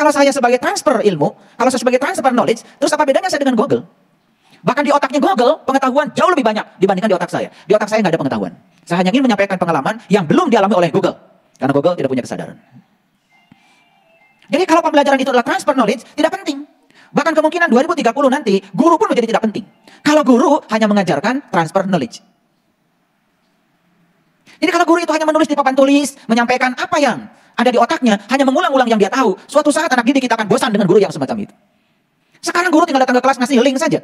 kalau saya sebagai transfer ilmu, kalau saya sebagai transfer knowledge, terus apa bedanya saya dengan Google? Bahkan di otaknya Google, pengetahuan jauh lebih banyak dibandingkan di otak saya. Di otak saya nggak ada pengetahuan. Saya hanya ingin menyampaikan pengalaman yang belum dialami oleh Google. Karena Google tidak punya kesadaran. Jadi kalau pembelajaran itu adalah transfer knowledge, tidak penting. Bahkan kemungkinan 2030 nanti, guru pun menjadi tidak penting. Kalau guru hanya mengajarkan transfer knowledge. Jadi kalau guru itu hanya menulis di papan tulis, menyampaikan apa yang ada di otaknya, hanya mengulang-ulang yang dia tahu, suatu saat anak didik kita akan bosan dengan guru yang semacam itu. Sekarang guru tinggal datang ke kelas ngasih link saja.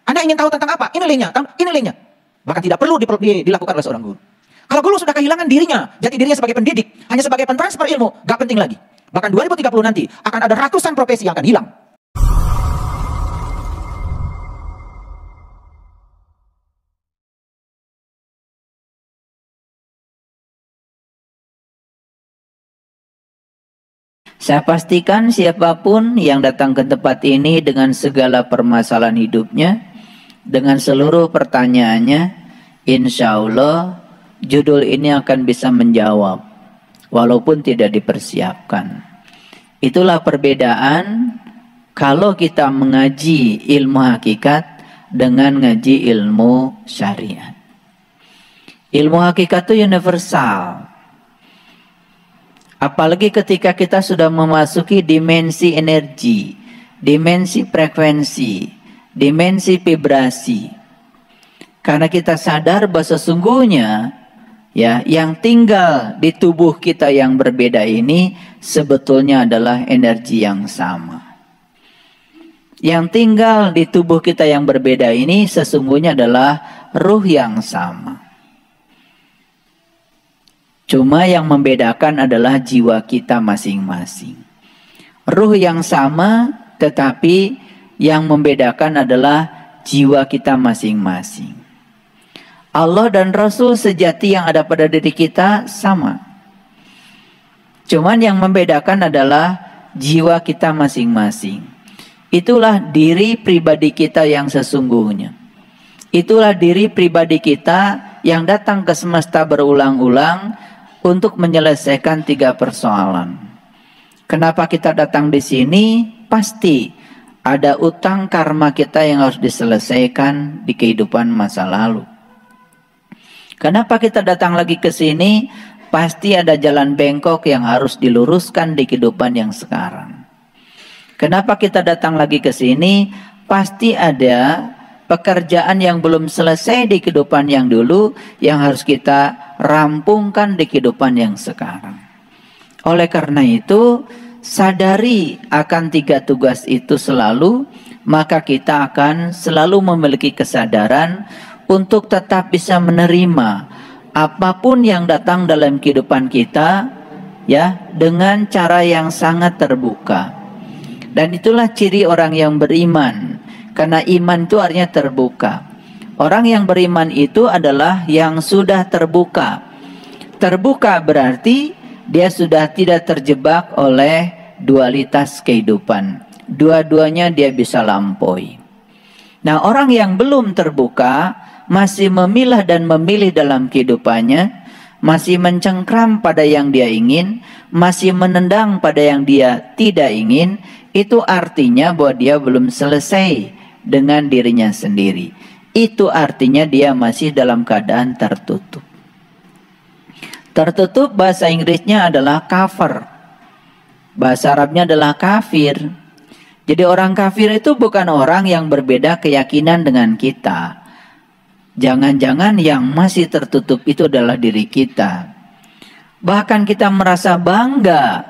Anda ingin tahu tentang apa? Ini linknya, ini linknya. Bahkan tidak perlu dilakukan oleh seorang guru. Kalau guru sudah kehilangan dirinya, jati dirinya sebagai pendidik, hanya sebagai pentransfer ilmu, gak penting lagi. Bahkan 2030 nanti akan ada ratusan profesi yang akan hilang. Saya pastikan siapapun yang datang ke tempat ini dengan segala permasalahan hidupnya, dengan seluruh pertanyaannya, insya Allah judul ini akan bisa menjawab, walaupun tidak dipersiapkan. Itulah perbedaan kalau kita mengaji ilmu hakikat dengan ngaji ilmu syariat. Ilmu hakikat itu universal. Apalagi ketika kita sudah memasuki dimensi energi, dimensi frekuensi, dimensi vibrasi. Karena kita sadar bahwa sesungguhnya ya, yang tinggal di tubuh kita yang berbeda ini sebetulnya adalah energi yang sama. Yang tinggal di tubuh kita yang berbeda ini sesungguhnya adalah ruh yang sama. Cuma yang membedakan adalah jiwa kita masing-masing. Ruh yang sama, tetapi yang membedakan adalah jiwa kita masing-masing. Allah dan Rasul sejati yang ada pada diri kita sama. Cuman yang membedakan adalah jiwa kita masing-masing. Itulah diri pribadi kita yang sesungguhnya. Itulah diri pribadi kita yang datang ke semesta berulang-ulang untuk menyelesaikan 3 persoalan. Kenapa kita datang di sini? Pasti ada utang karma kita yang harus diselesaikan di kehidupan masa lalu. Kenapa kita datang lagi ke sini? Pasti ada jalan bengkok yang harus diluruskan di kehidupan yang sekarang. Kenapa kita datang lagi ke sini? Pasti ada pekerjaan yang belum selesai di kehidupan yang dulu yang harus kita rampungkan di kehidupan yang sekarang. Oleh karena itu, sadari akan 3 tugas itu selalu, maka kita akan selalu memiliki kesadaran untuk tetap bisa menerima apapun yang datang dalam kehidupan kita ya, dengan cara yang sangat terbuka. Dan itulah ciri orang yang beriman. Karena iman itu artinya terbuka. Orang yang beriman itu adalah yang sudah terbuka. Terbuka berarti dia sudah tidak terjebak oleh dualitas kehidupan. Dua-duanya dia bisa lampaui. Nah, orang yang belum terbuka masih memilah dan memilih dalam kehidupannya, masih mencengkram pada yang dia ingin, masih menendang pada yang dia tidak ingin, itu artinya bahwa dia belum selesai dengan dirinya sendiri. Itu artinya dia masih dalam keadaan tertutup. Tertutup bahasa Inggrisnya adalah kafir. Bahasa Arabnya adalah kafir. Jadi orang kafir itu bukan orang yang berbeda keyakinan dengan kita. Jangan-jangan yang masih tertutup itu adalah diri kita. Bahkan kita merasa bangga,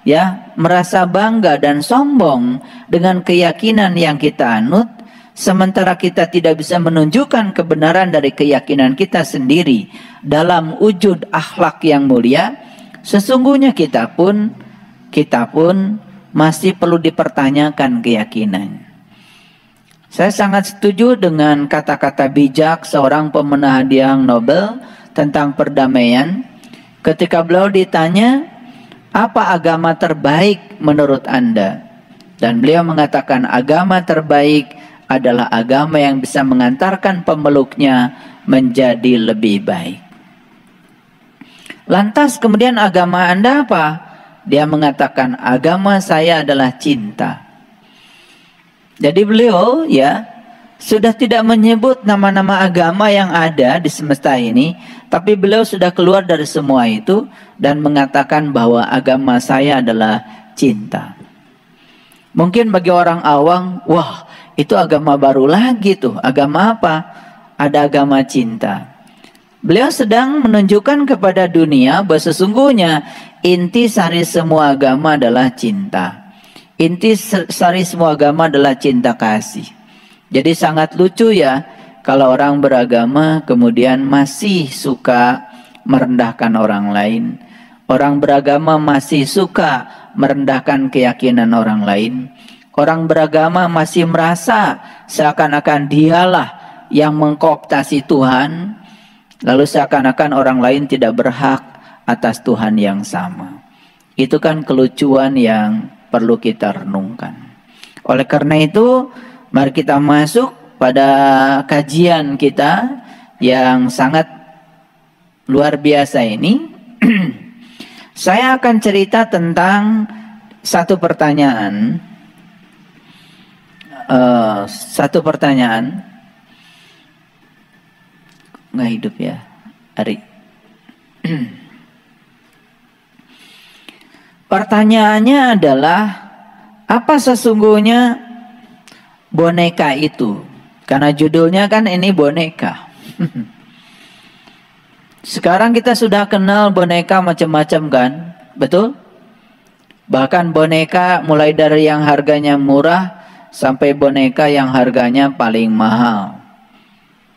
ya, merasa bangga dan sombong dengan keyakinan yang kita anut, sementara kita tidak bisa menunjukkan kebenaran dari keyakinan kita sendiri dalam wujud akhlak yang mulia. Sesungguhnya kita pun masih perlu dipertanyakan keyakinan. Saya sangat setuju dengan kata-kata bijak seorang pemenang hadiah Nobel tentang perdamaian. Ketika beliau ditanya, apa agama terbaik menurut Anda? Dan beliau mengatakan agama terbaik adalah agama yang bisa mengantarkan pemeluknya menjadi lebih baik. Lantas kemudian agama Anda apa? Dia mengatakan agama saya adalah cinta. Jadi beliau ya sudah tidak menyebut nama-nama agama yang ada di semesta ini, tapi beliau sudah keluar dari semua itu dan mengatakan bahwa agama saya adalah cinta. Mungkin bagi orang awam, wah itu agama baru lagi tuh. Agama apa? Ada agama cinta. Beliau sedang menunjukkan kepada dunia bahwa sesungguhnya inti sari semua agama adalah cinta. Inti sari semua agama adalah cinta kasih. Jadi sangat lucu ya kalau orang beragama kemudian masih suka merendahkan orang lain. Orang beragama masih suka merendahkan keyakinan orang lain. Orang beragama masih merasa seakan-akan dialah yang mengkooptasi Tuhan. Lalu seakan-akan orang lain tidak berhak atas Tuhan yang sama. Itu kan kelucuan yang perlu kita renungkan. Oleh karena itu, mari kita masuk pada kajian kita yang sangat luar biasa ini. Saya akan cerita tentang satu pertanyaan. Nggak hidup ya, Ari. Pertanyaannya adalah, apa sesungguhnya boneka itu? Karena judulnya kan ini boneka. Sekarang kita sudah kenal boneka macam-macam kan? Betul? Bahkan boneka mulai dari yang harganya murah sampai boneka yang harganya paling mahal.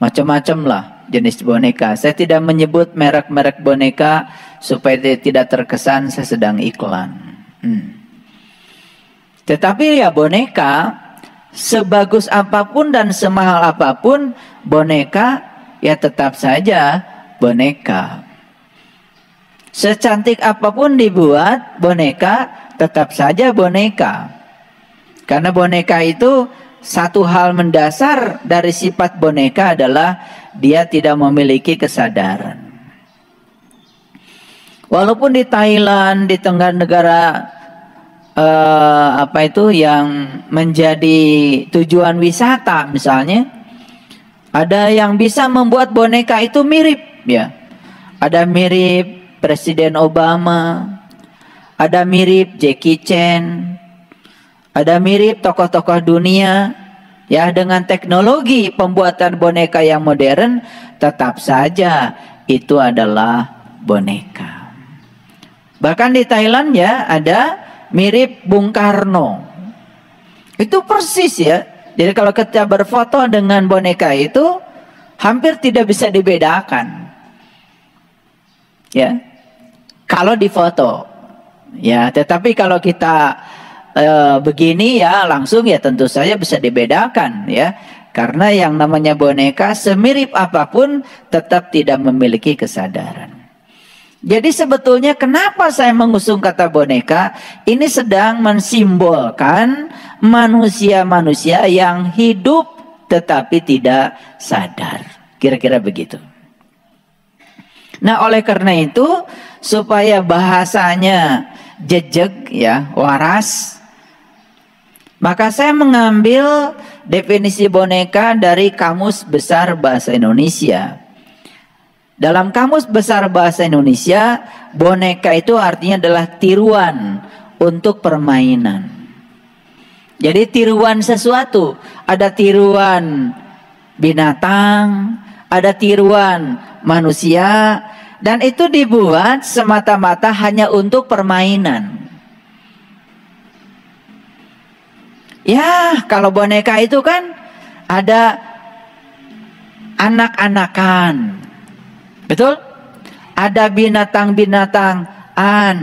Macam-macam lah jenis boneka. Saya tidak menyebut merek-merek boneka supaya tidak terkesan saya sedang iklan. Tetapi ya boneka, sebagus apapun dan semahal apapun boneka, ya tetap saja boneka. Secantik apapun dibuat boneka, tetap saja boneka. Karena boneka itu satu hal mendasar dari sifat boneka adalah dia tidak memiliki kesadaran. Walaupun di Thailand, di tengah negara yang menjadi tujuan wisata misalnya, ada yang bisa membuat boneka itu mirip ya. Ada mirip Presiden Obama, ada mirip Jackie Chan, ada mirip tokoh-tokoh dunia. Ya, dengan teknologi pembuatan boneka yang modern, tetap saja itu adalah boneka. Bahkan di Thailand ya ada mirip Bung Karno. Itu persis ya. Jadi kalau kita berfoto dengan boneka itu hampir tidak bisa dibedakan. Ya. Kalau difoto. Ya, tetapi kalau kita begini ya langsung ya tentu saja bisa dibedakan ya. Karena yang namanya boneka semirip apapun tetap tidak memiliki kesadaran. Jadi sebetulnya kenapa saya mengusung kata boneka? Ini sedang mensimbolkan manusia-manusia yang hidup tetapi tidak sadar. Kira-kira begitu. Nah oleh karena itu supaya bahasanya jejeg ya, waras, maka saya mengambil definisi boneka dari Kamus Besar Bahasa Indonesia. Dalam Kamus Besar Bahasa Indonesia, boneka itu artinya adalah tiruan untuk permainan. Jadi tiruan sesuatu, ada tiruan binatang, ada tiruan manusia, dan itu dibuat semata-mata hanya untuk permainan. Ya, kalau boneka itu kan ada anak-anakan. Betul? Ada binatang-binatangan.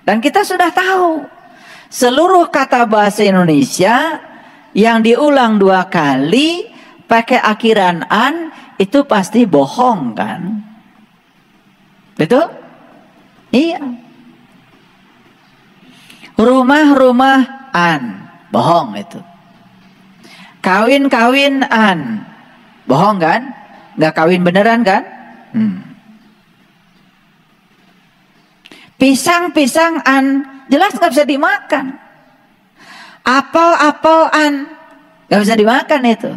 Dan kita sudah tahu seluruh kata bahasa Indonesia yang diulang 2 kali pakai akhiran an itu pasti bohong kan? Betul? Iya. Rumah-rumahan. Bohong itu. Kawin-kawinan. Bohong kan? Nggak kawin beneran kan? Pisang-pisangan jelas nggak bisa dimakan. Apel-apelan nggak bisa dimakan itu.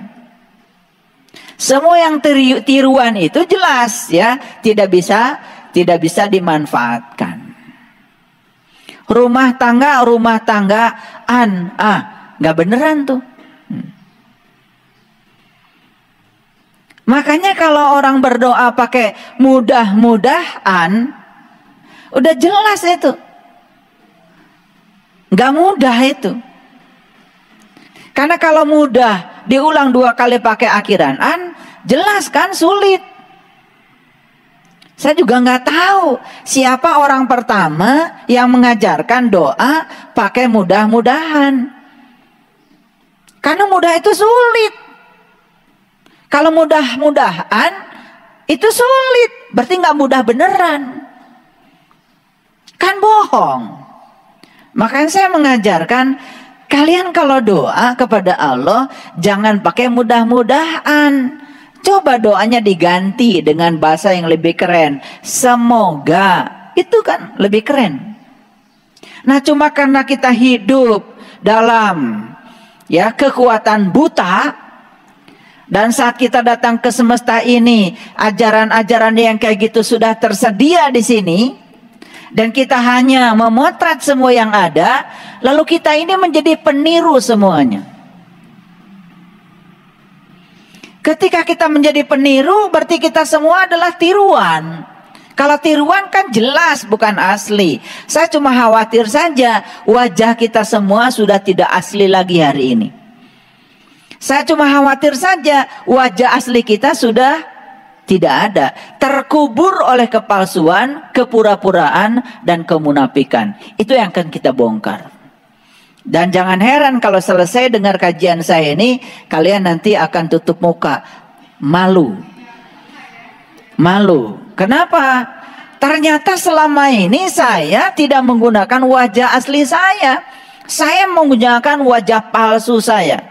Semua yang tiruan itu jelas ya tidak bisa dimanfaatkan. Rumah tanggaan nggak beneran tuh. Makanya kalau orang berdoa pakai mudah-mudahan, udah jelas itu nggak mudah itu. Karena kalau mudah diulang 2 kali pakai akhiran an, jelas kan sulit. Saya juga nggak tahu siapa orang pertama yang mengajarkan doa pakai mudah-mudahan. Karena mudah itu sulit. Kalau mudah-mudahan itu sulit, berarti nggak mudah beneran. Kan bohong. Makanya saya mengajarkan kalian kalau doa kepada Allah jangan pakai mudah-mudahan. Coba doanya diganti dengan bahasa yang lebih keren. Semoga. Itu kan lebih keren. Nah, cuma karena kita hidup dalam kekuatan buta, dan saat kita datang ke semesta ini, ajaran-ajaran yang kayak gitu sudah tersedia di sini. Dan kita hanya memotret semua yang ada, lalu kita ini menjadi peniru semuanya. Ketika kita menjadi peniru, berarti kita semua adalah tiruan. Kalau tiruan kan jelas bukan asli. Saya cuma khawatir saja wajah kita semua sudah tidak asli lagi hari ini. Saya cuma khawatir saja wajah asli kita sudah tidak ada, terkubur oleh kepalsuan, kepura-puraan, dan kemunafikan. Itu yang akan kita bongkar. Dan jangan heran kalau selesai dengar kajian saya ini, kalian nanti akan tutup muka. Malu. Kenapa? Ternyata selama ini saya tidak menggunakan wajah asli saya. Saya menggunakan wajah palsu saya.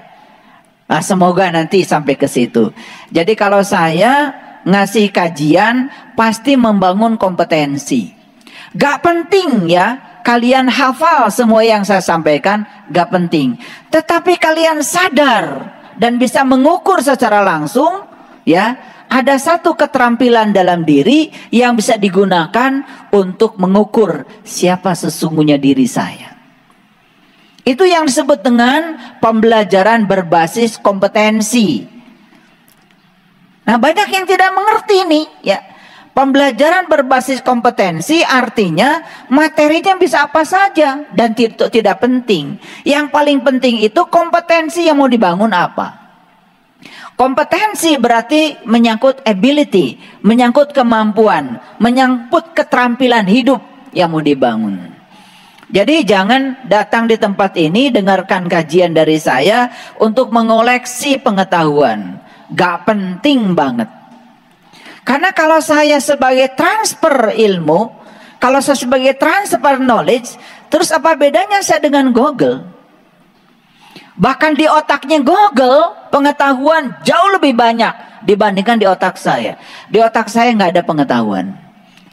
Nah, semoga nanti sampai ke situ. Jadi kalau saya ngasih kajian pasti membangun kompetensi. Gak penting ya kalian hafal semua yang saya sampaikan, gak penting. Tetapi kalian sadar dan bisa mengukur secara langsung ya, ada satu keterampilan dalam diri yang bisa digunakan untuk mengukur siapa sesungguhnya diri saya. Itu yang disebut dengan pembelajaran berbasis kompetensi. Nah, banyak yang tidak mengerti nih ya. Pembelajaran berbasis kompetensi artinya materinya bisa apa saja dan tidak penting. Yang paling penting itu kompetensi yang mau dibangun apa. Kompetensi berarti menyangkut ability, menyangkut kemampuan, menyangkut keterampilan hidup yang mau dibangun. Jadi jangan datang di tempat ini dengarkan kajian dari saya untuk mengoleksi pengetahuan. Gak penting banget. Karena kalau saya sebagai transfer ilmu, kalau saya sebagai transfer knowledge, terus apa bedanya saya dengan Google? Bahkan di otaknya Google, pengetahuan jauh lebih banyak dibandingkan di otak saya. Di otak saya nggak ada pengetahuan.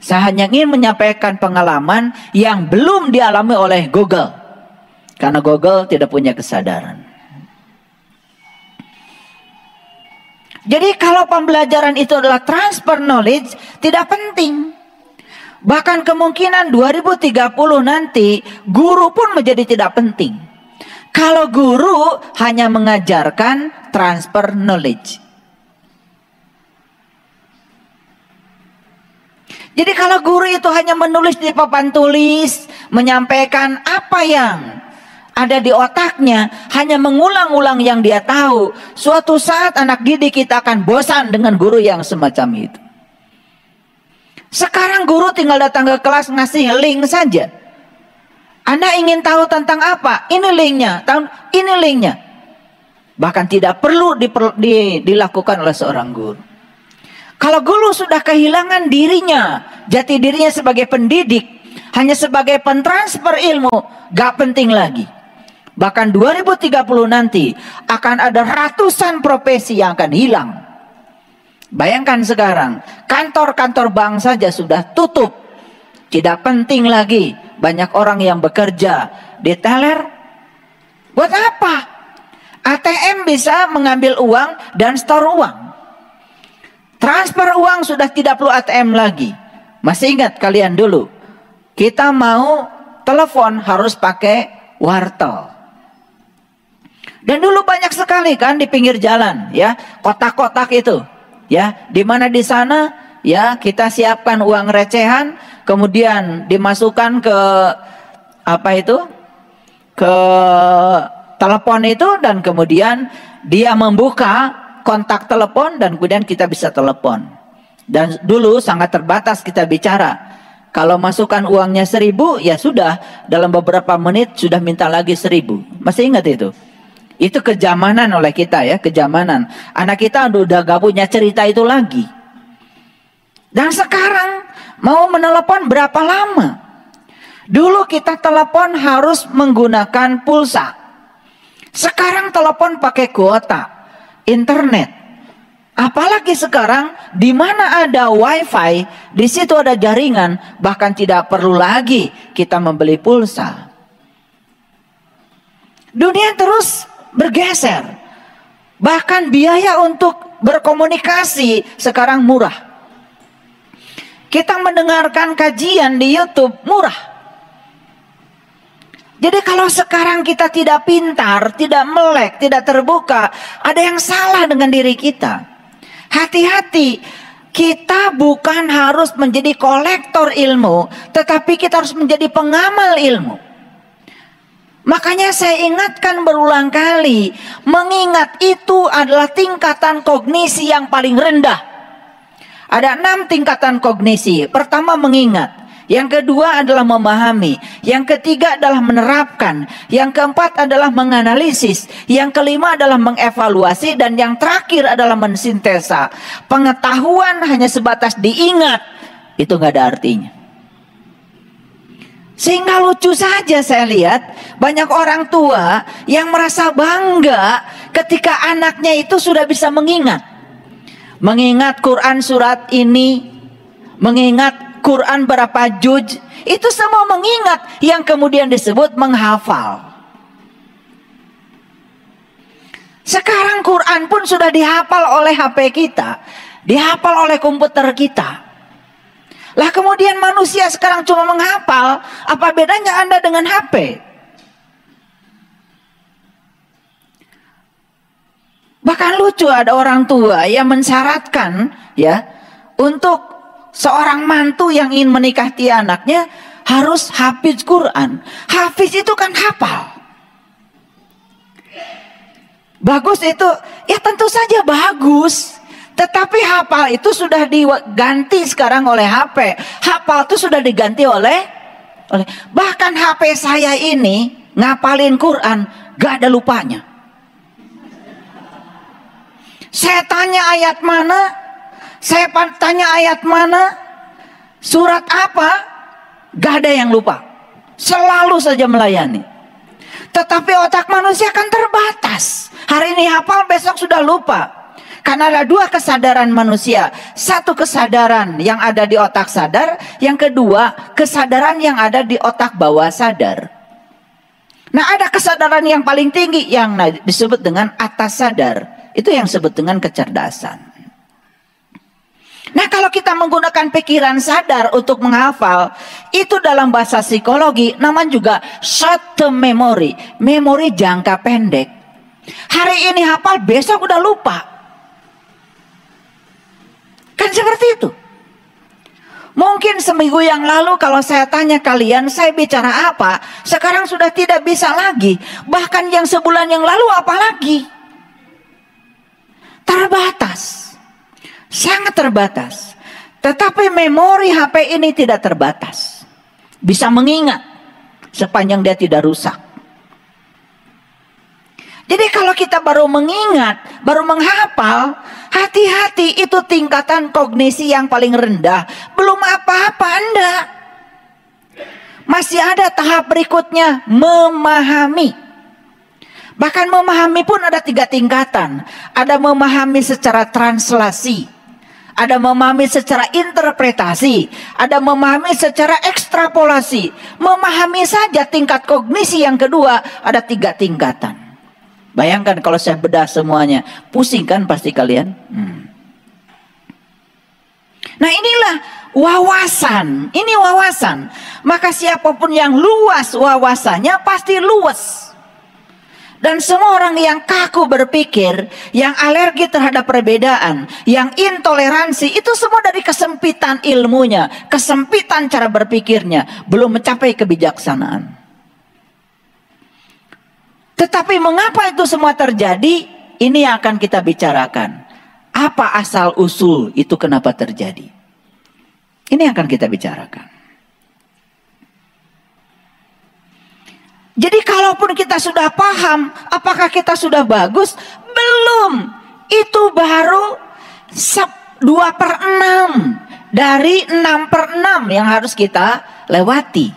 Saya hanya ingin menyampaikan pengalaman yang belum dialami oleh Google. Karena Google tidak punya kesadaran. Jadi kalau pembelajaran itu adalah transfer knowledge, tidak penting. Bahkan kemungkinan 2030 nanti, guru pun menjadi tidak penting. Kalau guru hanya mengajarkan transfer knowledge. Jadi kalau guru itu hanya menulis di papan tulis, menyampaikan apa yang ada di otaknya, hanya mengulang-ulang yang dia tahu, suatu saat anak didik kita akan bosan dengan guru yang semacam itu. Sekarang guru tinggal datang ke kelas ngasih link saja. Anda ingin tahu tentang apa? Ini linknya, ini linknya. Bahkan tidak perlu dilakukan oleh seorang guru. Kalau guru sudah kehilangan dirinya, jati dirinya sebagai pendidik, hanya sebagai pentransfer ilmu, gak penting lagi. Bahkan 2030 nanti akan ada ratusan profesi yang akan hilang. Bayangkan sekarang, kantor-kantor bank saja sudah tutup. Tidak penting lagi banyak orang yang bekerja di teller. Buat apa? ATM bisa mengambil uang dan store uang. Transfer uang sudah tidak perlu ATM lagi. Masih ingat kalian dulu, kita mau telepon harus pakai wartel. Dan dulu banyak sekali kan di pinggir jalan, ya, kotak-kotak itu, ya, di mana di sana, ya, kita siapkan uang recehan, kemudian dimasukkan ke apa itu, ke telepon itu, dan kemudian dia membuka kontak telepon dan kemudian kita bisa telepon. Dan dulu sangat terbatas kita bicara. Kalau masukkan uangnya 1.000, ya sudah, dalam beberapa menit sudah minta lagi 1.000. Masih ingat itu? Itu kejamanan oleh kita, ya, kejamanan. Anak kita udah gak punya cerita itu lagi. Dan sekarang mau menelepon berapa lama? Dulu kita telepon harus menggunakan pulsa. Sekarang telepon pakai kuota internet. Apalagi sekarang di mana ada wifi, di situ ada jaringan, bahkan tidak perlu lagi kita membeli pulsa. Dunia terus bergeser. Bahkan biaya untuk berkomunikasi sekarang murah. Kita mendengarkan kajian di YouTube murah. Jadi kalau sekarang kita tidak pintar, tidak melek, tidak terbuka, ada yang salah dengan diri kita. Hati-hati, kita bukan harus menjadi kolektor ilmu, tetapi kita harus menjadi pengamal ilmu. Makanya saya ingatkan berulang kali, mengingat itu adalah tingkatan kognisi yang paling rendah. Ada 6 tingkatan kognisi. Pertama mengingat, yang kedua adalah memahami, yang ketiga adalah menerapkan, yang keempat adalah menganalisis, yang kelima adalah mengevaluasi, dan yang terakhir adalah mensintesa. Pengetahuan hanya sebatas diingat, itu gak ada artinya. Sehingga lucu saja saya lihat banyak orang tua yang merasa bangga ketika anaknya itu sudah bisa mengingat. Mengingat Quran surat ini, mengingat Quran berapa juz, itu semua mengingat, yang kemudian disebut menghafal. Sekarang Quran pun sudah dihafal oleh HP kita, dihafal oleh komputer kita. Lah kemudian manusia sekarang cuma menghafal, apa bedanya Anda dengan HP? Bahkan lucu ada orang tua yang mensyaratkan, ya, untuk seorang mantu yang ingin menikahi anaknya harus hafiz Quran. Hafiz itu kan hafal. Bagus itu, ya tentu saja bagus. Tetapi hafal itu sudah diganti sekarang oleh HP. Hafal itu sudah diganti oleh bahkan HP saya ini ngapalin Quran gak ada lupanya. Saya tanya ayat mana, saya tanya ayat mana, surat apa, gak ada yang lupa. Selalu saja melayani. Tetapi otak manusia kan terbatas. Hari ini hafal, besok sudah lupa. Karena ada 2 kesadaran manusia. Satu kesadaran yang ada di otak sadar. Yang kedua kesadaran yang ada di otak bawah sadar. Nah ada kesadaran yang paling tinggi yang disebut dengan atas sadar. Itu yang disebut dengan kecerdasan. Nah kalau kita menggunakan pikiran sadar untuk menghafal, itu dalam bahasa psikologi namanya juga short term memory. Memori jangka pendek. Hari ini hafal, besok udah lupa. Kan seperti itu. Mungkin seminggu yang lalu kalau saya tanya kalian, saya bicara apa, sekarang sudah tidak bisa lagi. Bahkan yang sebulan yang lalu apalagi. Terbatas. Sangat terbatas. Tetapi memori HP ini tidak terbatas. Bisa mengingat sepanjang dia tidak rusak. Jadi kalau kita baru mengingat, baru menghafal, hati-hati, itu tingkatan kognisi yang paling rendah. Belum apa-apa Anda. Masih ada tahap berikutnya, memahami. Bahkan memahami pun ada 3 tingkatan. Ada memahami secara translasi. ada memahami secara interpretasi, ada memahami secara ekstrapolasi. Memahami saja tingkat kognisi yang kedua ada 3 tingkatan. Bayangkan kalau saya bedah semuanya, pusing kan pasti kalian? Nah inilah wawasan, ini wawasan. Maka siapapun yang luas wawasannya pasti luas. Dan semua orang yang kaku berpikir, yang alergi terhadap perbedaan, yang intoleransi, itu semua dari kesempitan ilmunya, kesempitan cara berpikirnya, belum mencapai kebijaksanaan. Tetapi mengapa itu semua terjadi? Ini yang akan kita bicarakan. Apa asal usul itu kenapa terjadi? Ini yang akan kita bicarakan. Jadi kalaupun kita sudah paham, apakah kita sudah bagus? Belum. Itu baru 2/6 dari 6/6 yang harus kita lewati.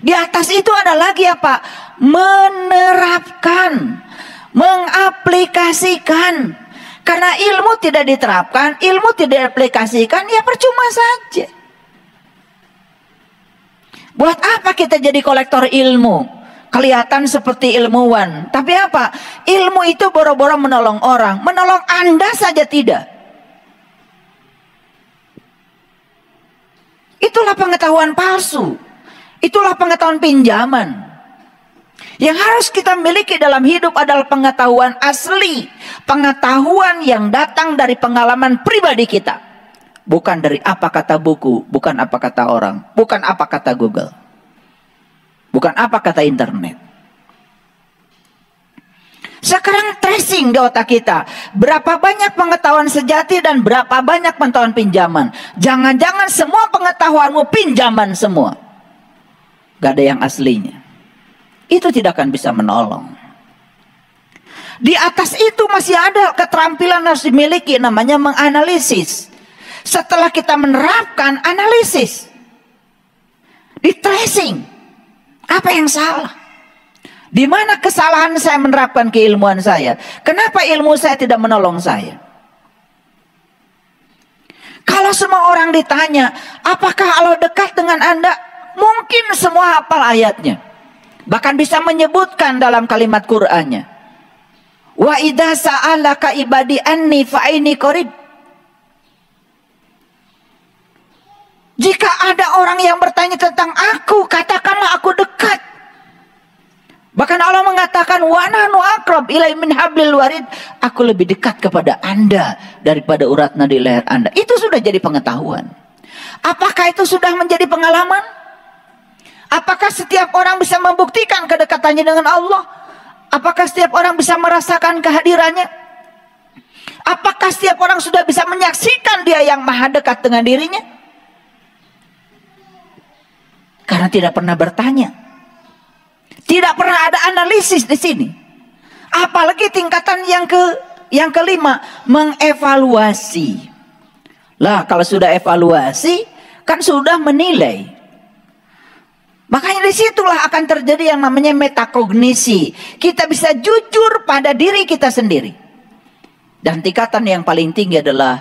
Di atas itu ada lagi apa? Menerapkan, mengaplikasikan. Karena ilmu tidak diterapkan, ilmu tidak diaplikasikan, ya percuma saja. Buat apa kita jadi kolektor ilmu? Kelihatan seperti ilmuwan. Tapi apa? Ilmu itu boro-boro menolong orang. Menolong Anda saja tidak. Itulah pengetahuan palsu. Itulah pengetahuan pinjaman. Yang harus kita miliki dalam hidup adalah pengetahuan asli. Pengetahuan yang datang dari pengalaman pribadi kita. Bukan dari apa kata buku, bukan apa kata orang, bukan apa kata Google, bukan apa kata internet. Sekarang tracing di otak kita, berapa banyak pengetahuan sejati dan berapa banyak pengetahuan pinjaman. Jangan-jangan semua pengetahuanmu pinjaman semua, gak ada yang aslinya. Itu tidak akan bisa menolong. Di atas itu masih ada keterampilan harus dimiliki, namanya menganalisis. Setelah kita menerapkan, analisis, di tracing, apa yang salah? Di mana kesalahan saya menerapkan keilmuan saya? Kenapa ilmu saya tidak menolong saya? Kalau semua orang ditanya, apakah Allah dekat dengan Anda? Mungkin semua hafal ayatnya, bahkan bisa menyebutkan dalam kalimat Qur'annya. Wa idza sa'alaka ibadi anni fa inni qarib. Jika ada orang yang bertanya tentang aku, katakanlah aku dekat. Bahkan Allah mengatakan wa nahnu aqrab ilaihi min hablil warid. Aku lebih dekat kepada Anda daripada urat nadi leher Anda. Itu sudah jadi pengetahuan. Apakah itu sudah menjadi pengalaman? Apakah setiap orang bisa membuktikan kedekatannya dengan Allah? Apakah setiap orang bisa merasakan kehadirannya? Apakah setiap orang sudah bisa menyaksikan Dia yang maha dekat dengan dirinya? Karena tidak pernah bertanya, tidak pernah ada analisis di sini. Apalagi tingkatan yang kelima, mengevaluasi. Lah kalau sudah evaluasi, kan sudah menilai. Makanya disitulah akan terjadi yang namanya metakognisi. Kita bisa jujur pada diri kita sendiri. Dan tingkatan yang paling tinggi adalah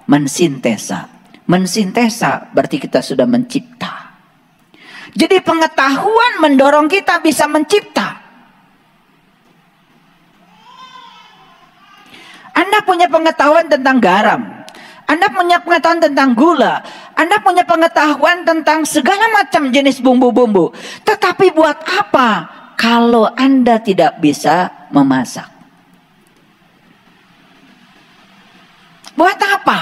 mensintesa. Mensintesa berarti kita sudah mencipta. Jadi pengetahuan mendorong kita bisa mencipta. Anda punya pengetahuan tentang garam. Anda punya pengetahuan tentang gula. Anda punya pengetahuan tentang segala macam jenis bumbu-bumbu. Tetapi buat apa kalau Anda tidak bisa memasak? Buat apa?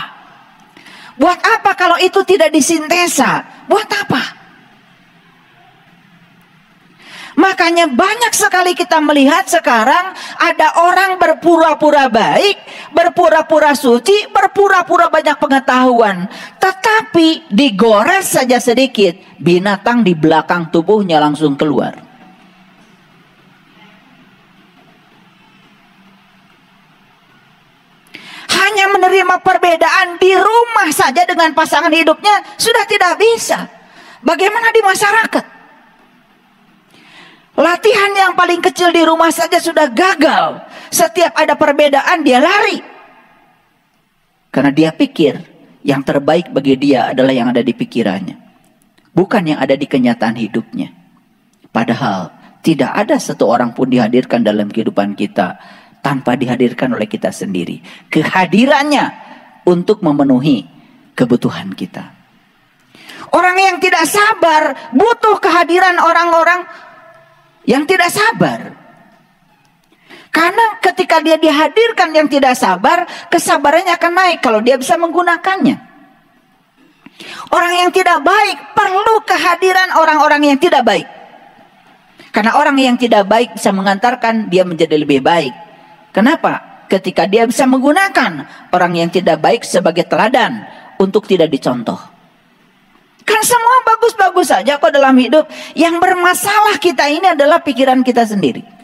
Buat apa kalau itu tidak disintesa? Buat apa? Makanya banyak sekali kita melihat sekarang ada orang berpura-pura baik, berpura-pura suci, berpura-pura banyak pengetahuan. Tetapi digores saja sedikit, binatang di belakang tubuhnya langsung keluar. Hanya menerima perbedaan di rumah saja dengan pasangan hidupnya sudah tidak bisa. Bagaimana di masyarakat? Latihan yang paling kecil di rumah saja sudah gagal. Setiap ada perbedaan dia lari. Karena dia pikir yang terbaik bagi dia adalah yang ada di pikirannya, bukan yang ada di kenyataan hidupnya. Padahal tidak ada satu orang pun dihadirkan dalam kehidupan kita tanpa dihadirkan oleh kita sendiri. Kehadirannya untuk memenuhi kebutuhan kita. Orang yang tidak sabar butuh kehadiran orang-orang yang tidak sabar. Karena ketika dia dihadirkan yang tidak sabar, kesabarannya akan naik kalau dia bisa menggunakannya. Orang yang tidak baik perlu kehadiran orang-orang yang tidak baik. Karena orang yang tidak baik bisa mengantarkan dia menjadi lebih baik. Kenapa? Ketika dia bisa menggunakan orang yang tidak baik sebagai teladan untuk tidak dicontoh. Kan semua bagus-bagus saja kok dalam hidup. Yang bermasalah kita ini adalah pikiran kita sendiri.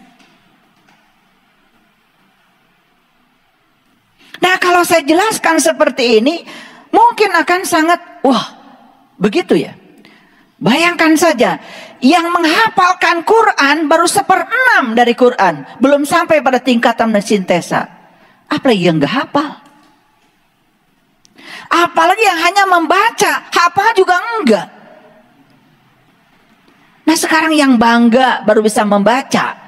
Nah, kalau saya jelaskan seperti ini, mungkin akan sangat, wah, begitu ya. Bayangkan saja, yang menghafalkan Quran baru 1/6 dari Quran. Belum sampai pada tingkatan sintesa. Apalagi yang gak hafal. Apalagi yang hanya membaca, hafal juga enggak. Nah, sekarang yang bangga baru bisa membaca.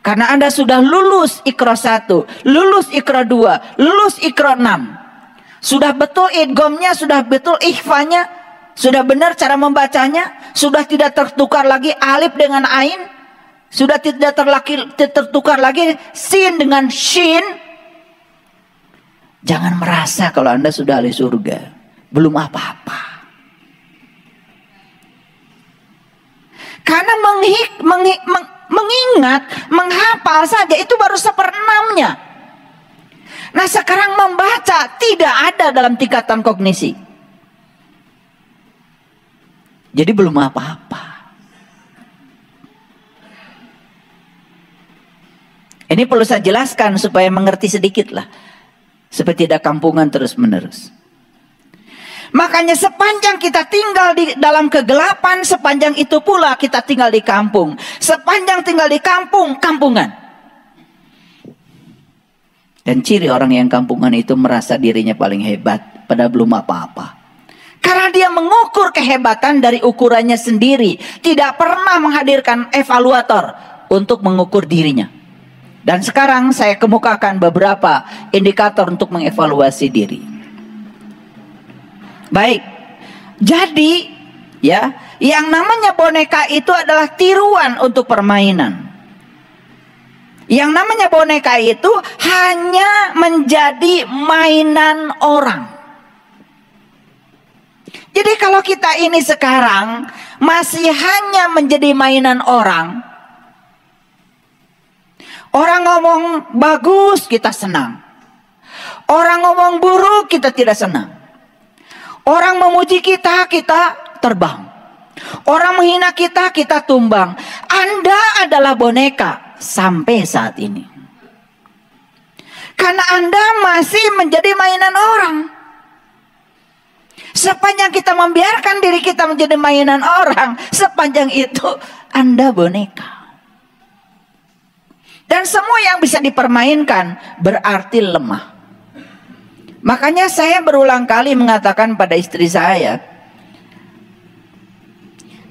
Karena Anda sudah lulus Iqra 1, lulus Iqra 2, lulus Iqra 6. Sudah betul idghamnya, sudah betul ikhfanya, sudah benar cara membacanya, sudah tidak tertukar lagi alif dengan ain, sudah tidak tertukar lagi sin dengan shin. Jangan merasa kalau Anda sudah ahli surga, belum apa-apa. Karena mengingat, menghafal saja itu baru 1/6-nya. Nah, sekarang membaca tidak ada dalam tingkatan kognisi. Jadi belum apa-apa. Ini perlu saya jelaskan supaya mengerti sedikit lah. Supaya tidak kampungan terus-menerus. Makanya sepanjang kita tinggal di dalam kegelapan, sepanjang itu pula kita tinggal di kampung. Sepanjang tinggal di kampung, kampungan. Dan ciri orang yang kampungan itu merasa dirinya paling hebat, padahal belum apa-apa. Karena dia mengukur kehebatan dari ukurannya sendiri. Tidak pernah menghadirkan evaluator untuk mengukur dirinya. Dan sekarang saya kemukakan beberapa indikator untuk mengevaluasi diri. Baik, jadi ya, yang namanya boneka itu adalah tiruan untuk permainan. Yang namanya boneka itu hanya menjadi mainan orang. Jadi kalau kita ini sekarang masih hanya menjadi mainan orang, orang ngomong bagus kita senang, orang ngomong buruk kita tidak senang. Orang memuji kita, kita terbang. Orang menghina kita, kita tumbang. Anda adalah boneka sampai saat ini. Karena Anda masih menjadi mainan orang. Sepanjang kita membiarkan diri kita menjadi mainan orang, sepanjang itu Anda boneka. Dan semua yang bisa dipermainkan berarti lemah. Makanya saya berulang kali mengatakan pada istri saya,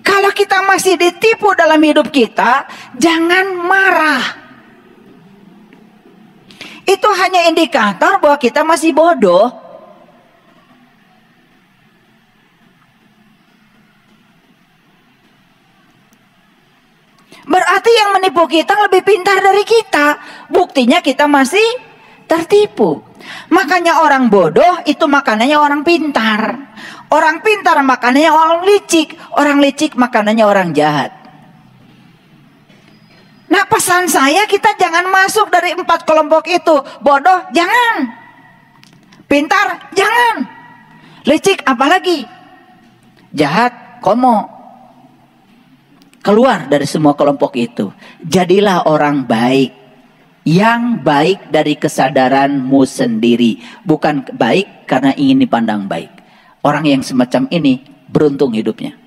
kalau kita masih ditipu dalam hidup kita, jangan marah. Itu hanya indikator bahwa kita masih bodoh. Berarti yang menipu kita lebih pintar dari kita. Buktinya kita masih tertipu. Makanya orang bodoh itu makanannya orang pintar. Orang pintar makanannya orang licik. Orang licik makanannya orang jahat. Nah, pesan saya, kita jangan masuk dari 4 kelompok itu. Bodoh jangan, pintar jangan, licik apalagi, jahat komo. Keluar dari semua kelompok itu. Jadilah orang baik. Yang baik dari kesadaranmu sendiri. Bukan baik karena ingin dipandang baik. Orang yang semacam ini beruntung hidupnya.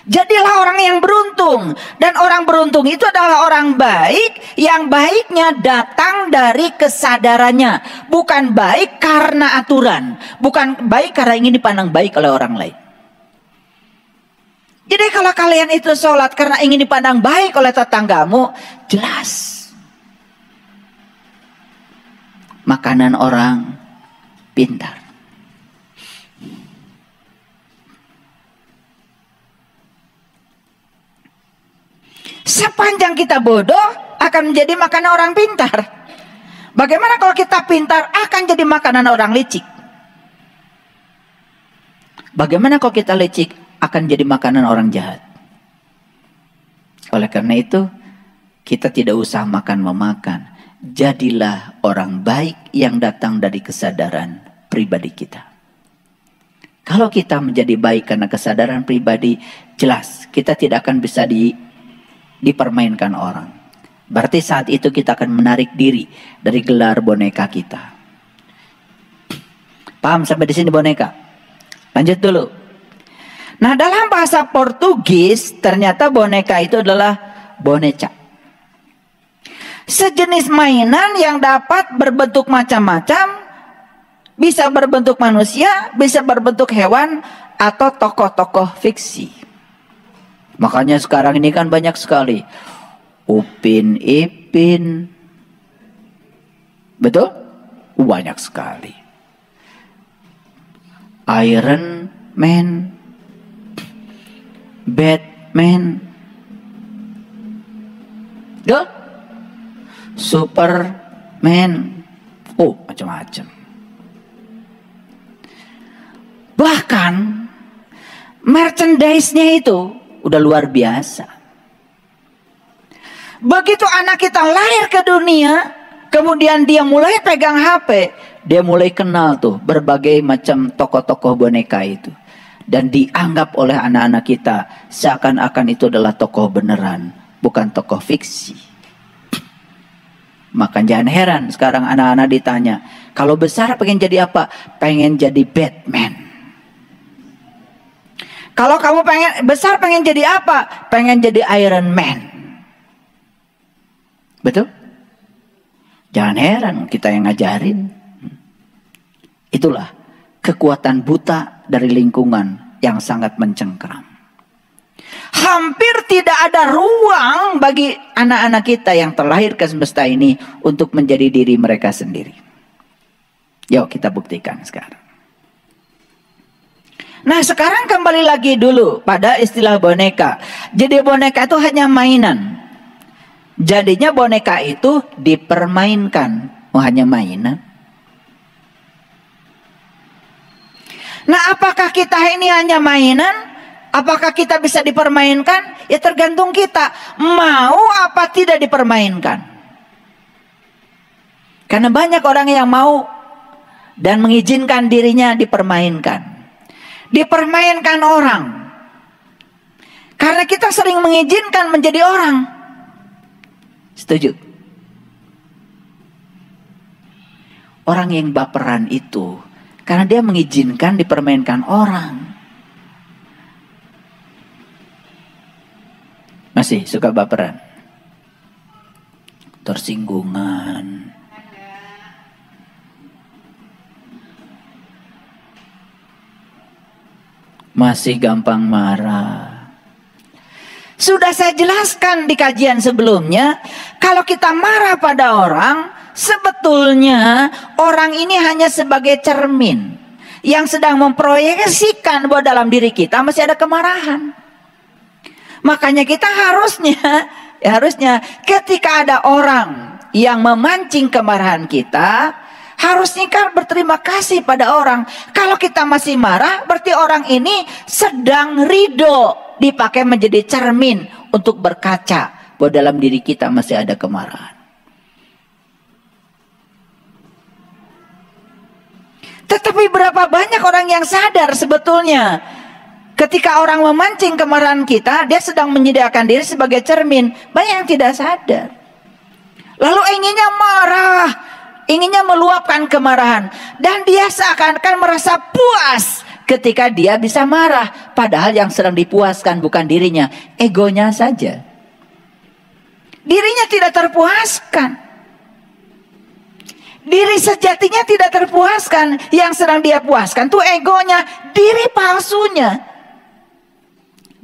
Jadilah orang yang beruntung. Dan orang beruntung itu adalah orang baik, yang baiknya datang dari kesadarannya. Bukan baik karena aturan, bukan baik karena ingin dipandang baik oleh orang lain. Jadi kalau kalian itu sholat karena ingin dipandang baik oleh tetanggamu, jelas makanan orang pintar. Sepanjang kita bodoh akan menjadi makanan orang pintar. Bagaimana kalau kita pintar akan jadi makanan orang licik? Bagaimana kalau kita licik akan jadi makanan orang jahat? Oleh karena itu, kita tidak usah makan-memakan. Jadilah orang baik yang datang dari kesadaran pribadi kita. Kalau kita menjadi baik karena kesadaran pribadi, jelas kita tidak akan bisa dipermainkan orang. Berarti saat itu kita akan menarik diri dari gelar boneka kita. Paham sampai di sini boneka? Lanjut dulu. Nah, dalam bahasa Portugis ternyata boneka itu adalah boneca. Sejenis mainan yang dapat berbentuk macam-macam, bisa berbentuk manusia, bisa berbentuk hewan atau tokoh-tokoh fiksi. Makanya sekarang ini kan banyak sekali Upin Ipin, betul? Banyak sekali. Iron Man, Batman, betul? Superman, macam-macam. Bahkan merchandise-nya itu udah luar biasa. Begitu anak kita lahir ke dunia, kemudian dia mulai pegang HP, dia mulai kenal tuh berbagai macam tokoh-tokoh boneka itu. Dan dianggap oleh anak-anak kita seakan-akan itu adalah tokoh beneran, bukan tokoh fiksi. Maka jangan heran sekarang anak-anak ditanya, kalau besar pengen jadi apa? Pengen jadi Batman. Kalau kamu besar pengen jadi apa? Pengen jadi Iron Man. Betul? Jangan heran kita yang ngajarin. Itulah kekuatan buta dari lingkungan yang sangat mencengkeram. Hampir tidak ada ruang bagi anak-anak kita yang terlahir ke semesta ini untuk menjadi diri mereka sendiri. Yuk kita buktikan sekarang. Nah, sekarang kembali lagi dulu pada istilah boneka. Jadi boneka itu hanya mainan. Jadinya boneka itu dipermainkan. Hanya mainan. Nah, apakah kita ini hanya mainan? Apakah kita bisa dipermainkan? Ya tergantung kita. Mau apa tidak dipermainkan. Karena banyak orang yang mau dan mengizinkan dirinya dipermainkan. Dipermainkan orang. Karena kita sering mengizinkan menjadi orang. Setuju? Orang yang baperan itu karena dia mengizinkan dipermainkan orang. Masih suka baperan? Tersinggungan. Masih gampang marah. Sudah saya jelaskan di kajian sebelumnya, kalau kita marah pada orang, sebetulnya orang ini hanya sebagai cermin yang sedang memproyeksikan bahwa dalam diri kita masih ada kemarahan. Makanya kita harusnya ketika ada orang yang memancing kemarahan kita, harusnya kan berterima kasih pada orang. Kalau kita masih marah, berarti orang ini sedang ridho, dipakai menjadi cermin untuk berkaca bahwa dalam diri kita masih ada kemarahan. Tetapi berapa banyak orang yang sadar sebetulnya ketika orang memancing kemarahan kita, dia sedang menyediakan diri sebagai cermin. Banyak yang tidak sadar. Lalu inginnya marah, inginnya meluapkan kemarahan, dan dia seakan-akan merasa puas ketika dia bisa marah. Padahal yang sedang dipuaskan bukan dirinya, egonya saja. Dirinya tidak terpuaskan. Diri sejatinya tidak terpuaskan. Yang sedang dia puaskan tuh egonya, diri palsunya.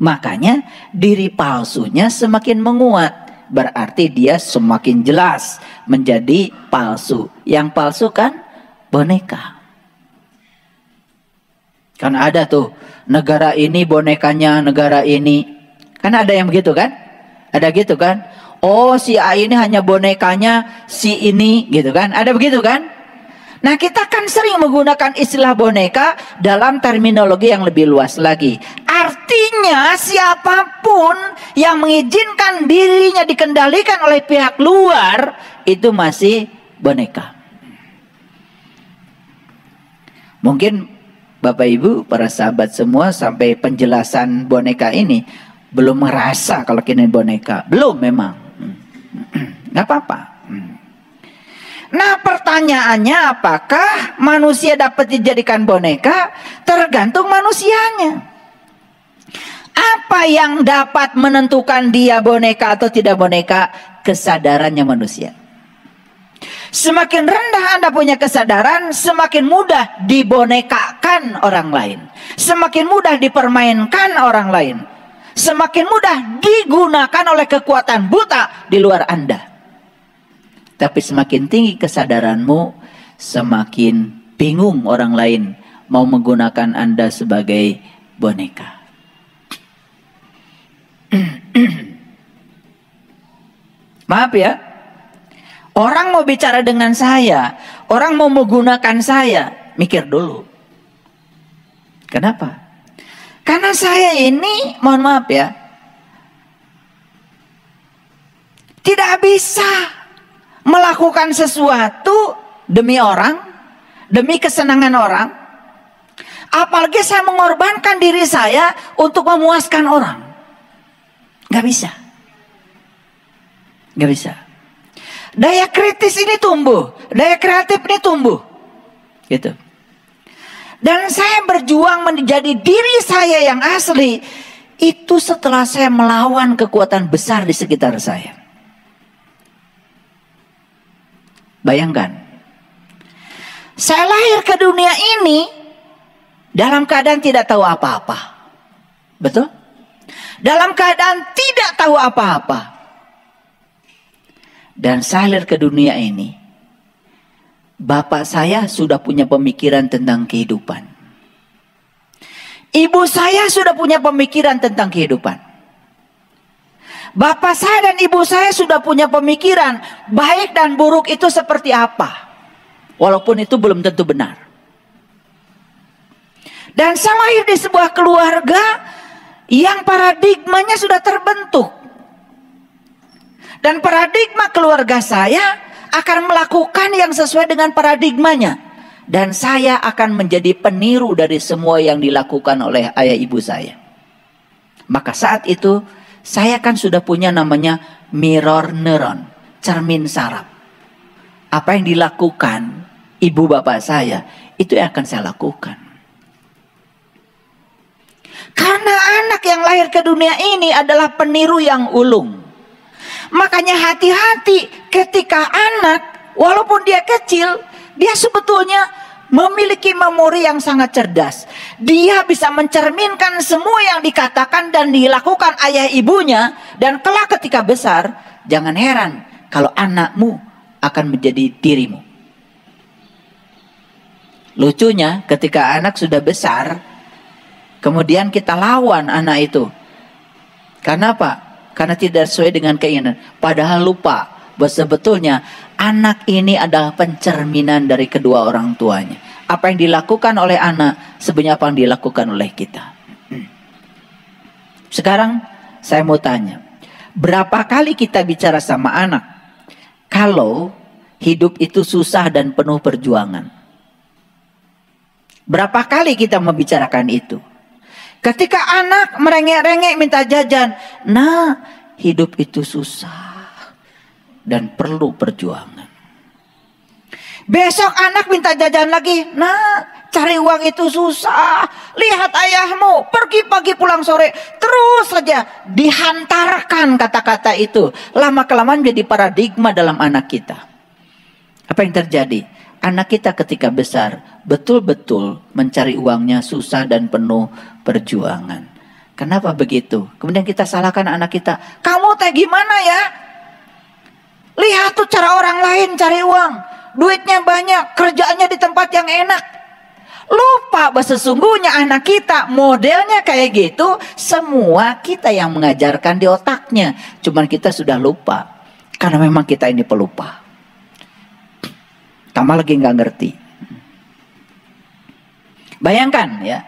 Makanya diri palsunya semakin menguat. Berarti dia semakin jelas menjadi palsu. Yang palsu kan boneka. Kan ada tuh negara ini bonekanya negara ini. Kan ada yang begitu kan? Ada gitu kan? Oh, si A ini hanya bonekanya si ini gitu kan? Ada begitu kan? Nah, kita kan sering menggunakan istilah boneka dalam terminologi yang lebih luas lagi. Artinya siapapun yang mengizinkan dirinya dikendalikan oleh pihak luar itu masih boneka. Mungkin Bapak Ibu, para sahabat semua sampai penjelasan boneka ini belum merasa kalau kini boneka. Belum memang. Nggak apa-apa. Nah, pertanyaannya apakah manusia dapat dijadikan boneka? Tergantung manusianya. Apa yang dapat menentukan dia boneka atau tidak boneka? Kesadarannya manusia. Semakin rendah Anda punya kesadaran, semakin mudah dibonekakan orang lain. Semakin mudah dipermainkan orang lain. Semakin mudah digunakan oleh kekuatan buta di luar Anda. Tapi semakin tinggi kesadaranmu, semakin bingung orang lain mau menggunakan Anda sebagai boneka. Maaf ya, orang mau bicara dengan saya, orang mau menggunakan saya, mikir dulu. Kenapa? Karena saya ini, mohon maaf ya, tidak bisa melakukan sesuatu demi orang, demi kesenangan orang. Apalagi saya mengorbankan diri saya untuk memuaskan orang. Gak bisa. Gak bisa. Daya kritis ini tumbuh, daya kreatif ini tumbuh. Gitu. Dan saya berjuang menjadi diri saya yang asli. Itu setelah saya melawan kekuatan besar di sekitar saya. Bayangkan, saya lahir ke dunia ini dalam keadaan tidak tahu apa-apa. Betul? Dalam keadaan tidak tahu apa-apa. Dan saya lahir ke dunia ini, bapak saya sudah punya pemikiran tentang kehidupan. Ibu saya sudah punya pemikiran tentang kehidupan. Bapak saya dan ibu saya sudah punya pemikiran baik dan buruk itu seperti apa. Walaupun itu belum tentu benar. Dan saya lahir di sebuah keluarga yang paradigmanya sudah terbentuk. Dan paradigma keluarga saya akan melakukan yang sesuai dengan paradigmanya. Dan saya akan menjadi peniru dari semua yang dilakukan oleh ayah ibu saya. Maka saat itu saya kan sudah punya namanya mirror neuron, cermin saraf. Apa yang dilakukan ibu bapak saya, itu yang akan saya lakukan. Karena anak yang lahir ke dunia ini adalah peniru yang ulung. Makanya hati-hati ketika anak, walaupun dia kecil, dia sebetulnya memiliki memori yang sangat cerdas. Dia bisa mencerminkan semua yang dikatakan dan dilakukan ayah ibunya. Dan kelak ketika besar, jangan heran kalau anakmu akan menjadi dirimu. Lucunya ketika anak sudah besar, kemudian kita lawan anak itu. Karena apa? Karena tidak sesuai dengan keinginan. Padahal lupa bahwa sebetulnya anak ini adalah pencerminan dari kedua orang tuanya. Apa yang dilakukan oleh anak sebenarnya apa yang dilakukan oleh kita. Sekarang saya mau tanya, berapa kali kita bicara sama anak kalau hidup itu susah dan penuh perjuangan? Berapa kali kita membicarakan itu? Ketika anak merengek-rengek minta jajan, nah hidup itu susah dan perlu perjuangan. Besok anak minta jajan lagi, nah cari uang itu susah. Lihat ayahmu pergi pagi pulang sore, terus saja dihantarkan kata-kata itu. Lama-kelamaan jadi paradigma dalam anak kita. Apa yang terjadi? Anak kita ketika besar betul-betul mencari uangnya susah dan penuh perjuangan. Kenapa begitu? Kemudian kita salahkan anak kita. Kamu teh gimana ya? Lihat tuh cara orang lain cari uang. Duitnya banyak, kerjaannya di tempat yang enak. Lupa bahwa sesungguhnya anak kita modelnya kayak gitu. Semua kita yang mengajarkan di otaknya. Cuman kita sudah lupa. Karena memang kita ini pelupa. Tambah lagi nggak ngerti. Bayangkan ya.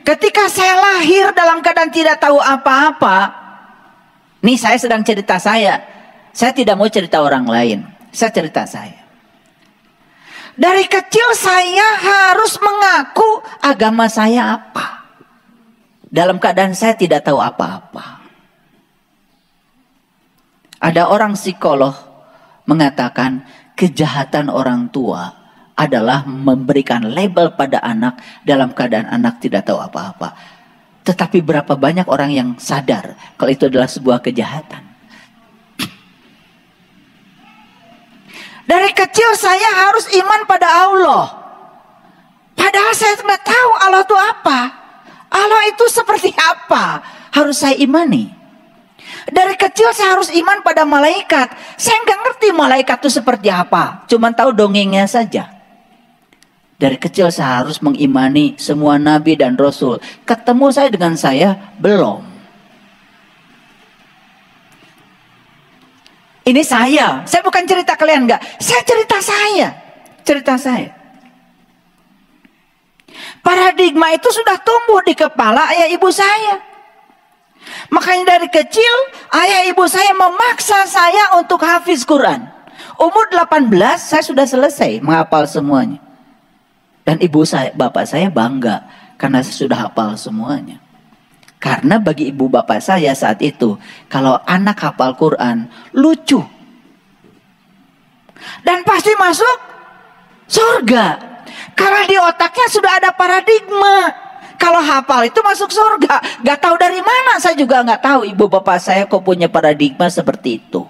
Ketika saya lahir dalam keadaan tidak tahu apa-apa. Nih saya sedang cerita saya. Saya tidak mau cerita orang lain. Saya cerita saya. Dari kecil saya harus mengaku agama saya apa. Dalam keadaan saya tidak tahu apa-apa. Ada orang psikolog mengatakan kejahatan orang tua adalah memberikan label pada anak dalam keadaan anak tidak tahu apa-apa. Tetapi berapa banyak orang yang sadar kalau itu adalah sebuah kejahatan. Dari kecil saya harus iman pada Allah. Padahal saya tidak tahu Allah itu apa. Allah itu seperti apa. Harus saya imani. Dari kecil saya harus iman pada malaikat. Saya nggak ngerti malaikat itu seperti apa. Cuma tahu dongengnya saja. Dari kecil saya harus mengimani semua nabi dan rasul. Ketemu saya dengan saya belum. Ini saya bukan cerita kalian enggak. Saya cerita saya. Paradigma itu sudah tumbuh di kepala ayah ibu saya. Makanya dari kecil ayah ibu saya memaksa saya untuk hafiz Quran. Umur 18 saya sudah selesai menghafal semuanya. Dan bapak saya bangga karena saya sudah hafal semuanya. Karena bagi ibu bapak saya saat itu, kalau anak hafal Quran, lucu. Dan pasti masuk surga. Karena di otaknya sudah ada paradigma. Kalau hafal itu masuk surga. Gak tahu dari mana, saya juga gak tahu ibu bapak saya kok punya paradigma seperti itu.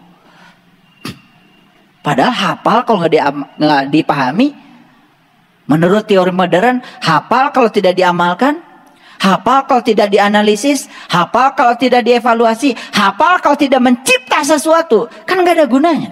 Padahal hafal kalau nggak dipahami, menurut teori modern, hafal kalau tidak diamalkan, hafal kalau tidak dianalisis, hafal kalau tidak dievaluasi, hafal kalau tidak mencipta sesuatu, kan gak ada gunanya.